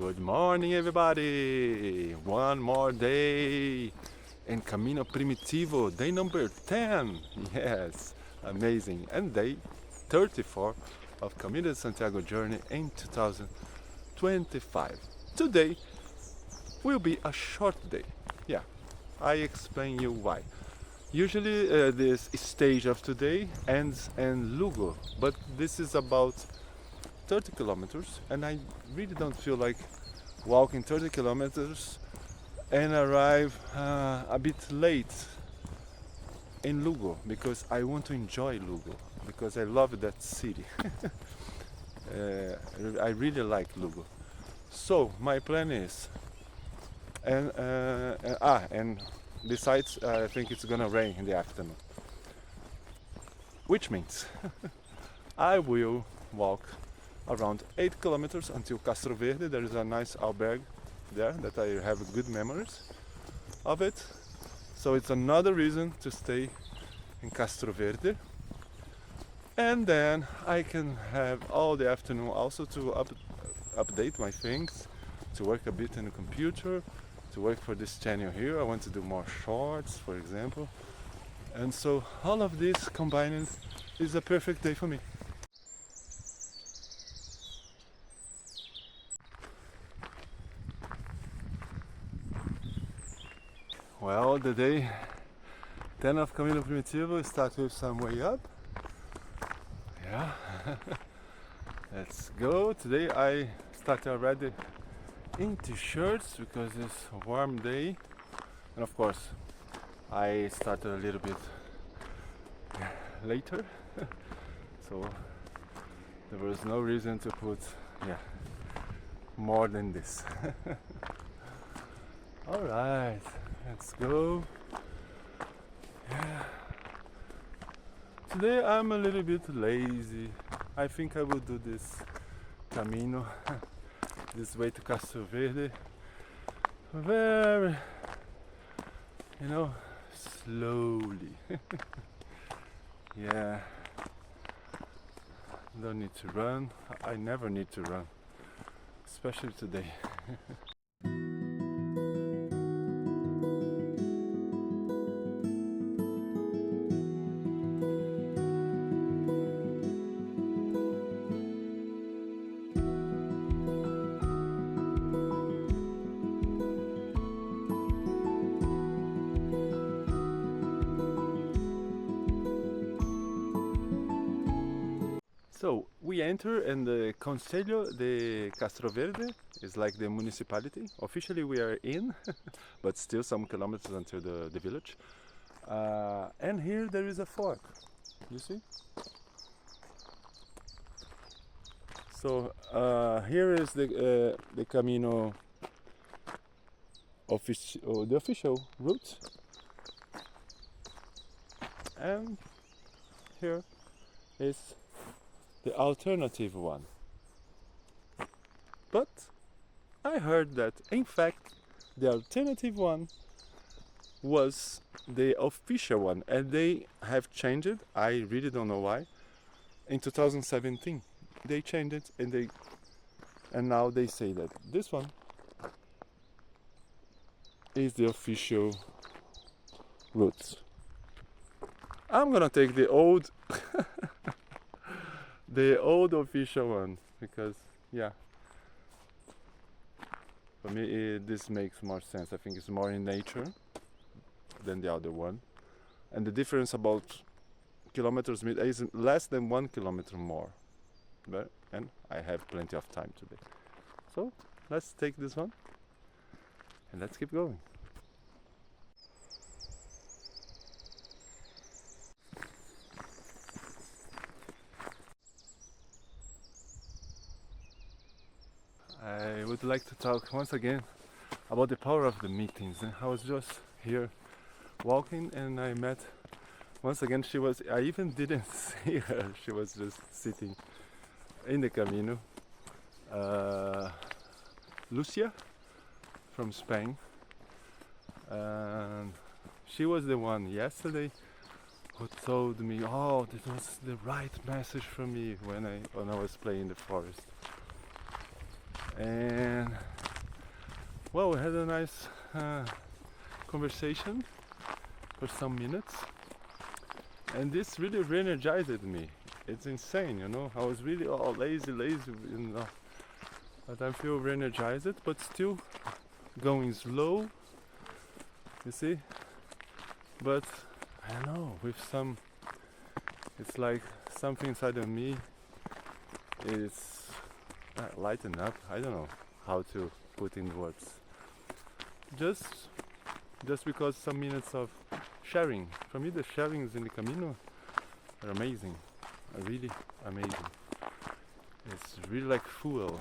Good morning, everybody! One more day in Camino Primitivo, day number 10. Yes, amazing. And day 34 of Camino de Santiago journey in 2025. Today will be a short day. Yeah, I explain you why. Usually this stage of today ends in Lugo, but this is about 30 kilometers and I really don't feel like walking 30 kilometers and arrive a bit late in Lugo because I want to enjoy Lugo because I love that city. I really like Lugo. So my plan is and besides I think it's gonna rain in the afternoon, which means I will walk around 8 kilometers until Castroverde. There is a nice albergue there that I have good memories of it. So it's another reason to stay in Castroverde. And then I can have all the afternoon also to update my things, to work a bit in the computer, to work for this channel here. I want to do more shorts, for example. And so all of this combined is a perfect day for me. Well, the day 10 of Camino Primitivo starts with some way up. Yeah, let's go. Today I started already in t-shirts because it's a warm day. And of course, I started a little bit later. So there was no reason to put more than this. Alright. Let's go. Yeah. Today I'm a little bit lazy. I think I will do this Camino, this way to Castroverde, very, slowly. Yeah. Don't need to run. I never need to run, especially today. So we enter in the Concelho de Castroverde. It's like the municipality. Officially we are in, but still some kilometers until the village. And here there is a fork, you see? So here is the Camino the official route. And here is the alternative one. But I heard that in fact the alternative one was the official one and they have changed it. I really don't know why. In 2017 they changed it and now they say that this one is the official route. I'm gonna take the old the old official one because for me this makes more sense. I think it's more in nature than the other one, and the difference about kilometers is less than 1 kilometer more, and I have plenty of time today, so let's take this one and let's keep going. I would like to talk once again about the power of the meetings. I was just here walking and I met once again, I even didn't see her, she was just sitting in the Camino. Lucia from Spain, and she was the one yesterday who told me, oh, this was the right message for me when I was playing in the forest. And Well, we had a nice conversation for some minutes, and this really re-energized me. It's insane, you know. I was really lazy, you know, but I feel re-energized, but still going slow, you see. But I don't know, with some, it's like something inside of me is lighten up. I don't know how to put in words. Just because some minutes of sharing. For me, the sharings in the Camino are amazing. Are really amazing. It's really like fuel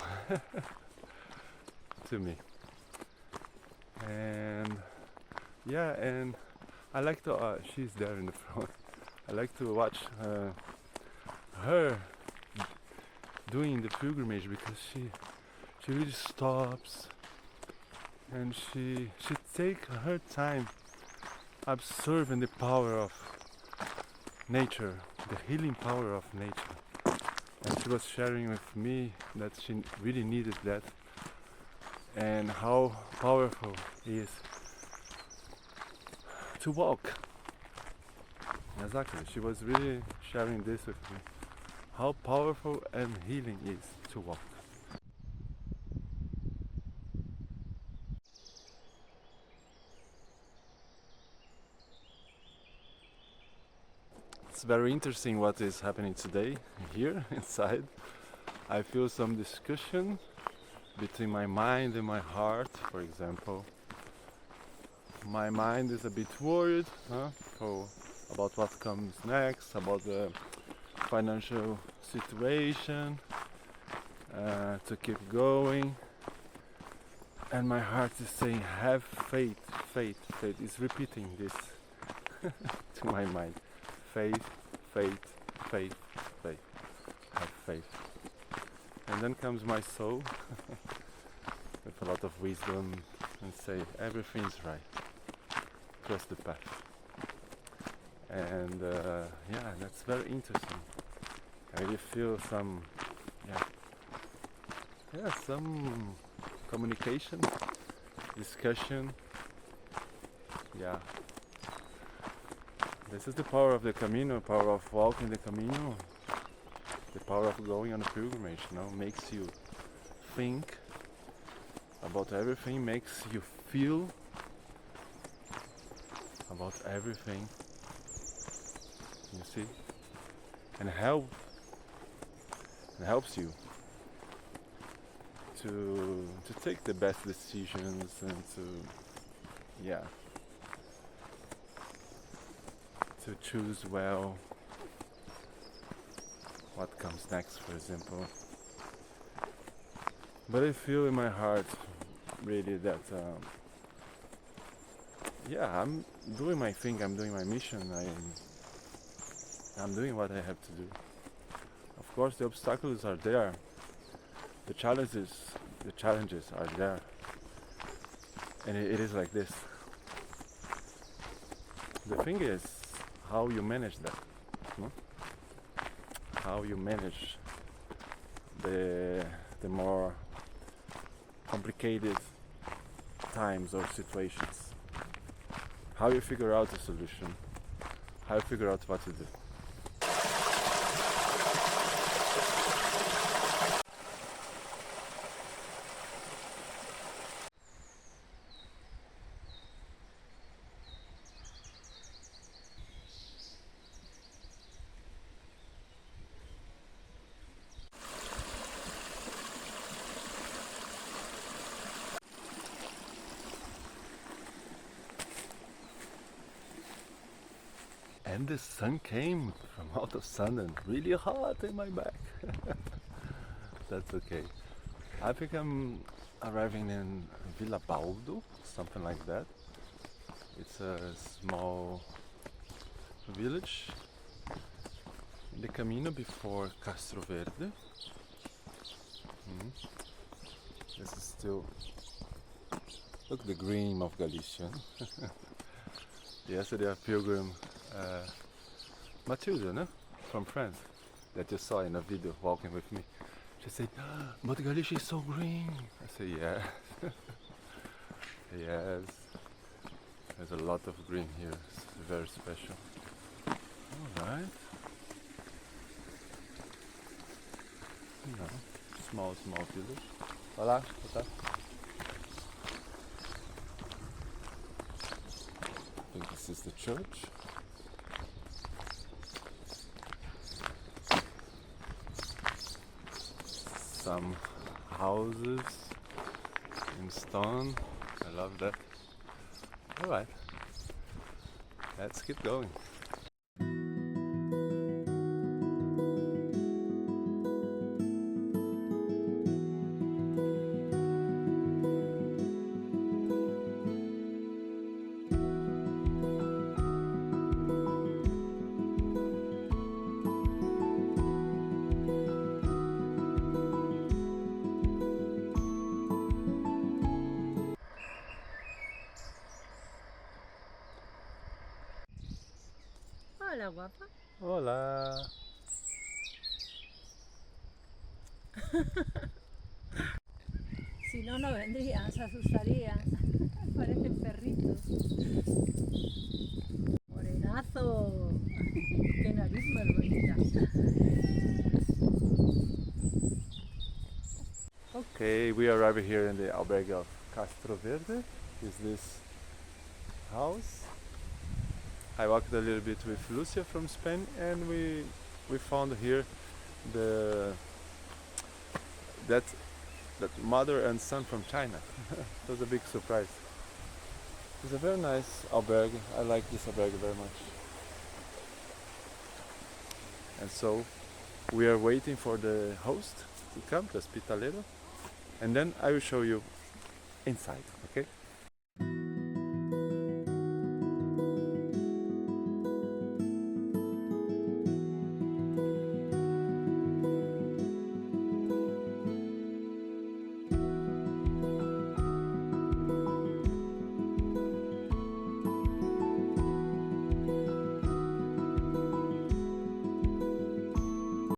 to me. And yeah, and I like to. She's there in the front. I like to watch her doing the pilgrimage because she really stops and she take her time observing the power of nature, the healing power of nature. And she was sharing with me that she really needed that and how powerful it is to walk. Exactly, she was really sharing this with me. How powerful and healing is to walk. It's very interesting what is happening today here inside. I feel some discussion between my mind and my heart, for example. My mind is a bit worried about what comes next, about the financial situation, to keep going. And my heart is saying, have faith, faith, faith. It's repeating this to my mind. Faith, faith, faith, faith. Have faith. And then comes my soul with a lot of wisdom and say, everything's right. Trust the path. And yeah, that's very interesting. I really feel some, some communication, discussion. Yeah. This is the power of the Camino, power of walking the Camino, the power of going on a pilgrimage, you know, makes you think about everything, makes you feel about everything, you see, and helps you to take the best decisions and to choose well what comes next, for example. But I feel in my heart really that I'm doing my thing, I'm doing my mission, I'm doing what I have to do. Of course the obstacles are there, the challenges are there, and it is like this. The thing is how you manage that, no? How you manage the more complicated times or situations. How you figure out a solution, how you figure out what to do. And the sun came from out of sudden, really hot in my back. That's okay. I think I'm arriving in Villa Baldo, something like that. It's a small village in the Camino before Castroverde. This is still, look, the green of Galicia. Yesterday a pilgrim, Matilda, no? From France, that you saw in a video walking with me. She said, but Galicia is so green. I said, yeah. Yes, there's a lot of green here. It's very special. Alright. No, small village. Olá, boa tarde. I think this is the church. Some houses in stone. I love that. Alright, let's keep going. Hola, guapa. Olá! Si no, no vendrían, se asustarían. Parecen perritos. Morenazo. Qué nariz más bonita. Okay, we arrived here in the albergue of Castroverde. Is this house? I walked a little bit with Lucia from Spain, and we found here the that mother and son from China. It was a big surprise. It's a very nice albergue. I like this albergue very much. And so we are waiting for the host to come, the hospitalero, and then I will show you inside. Okay?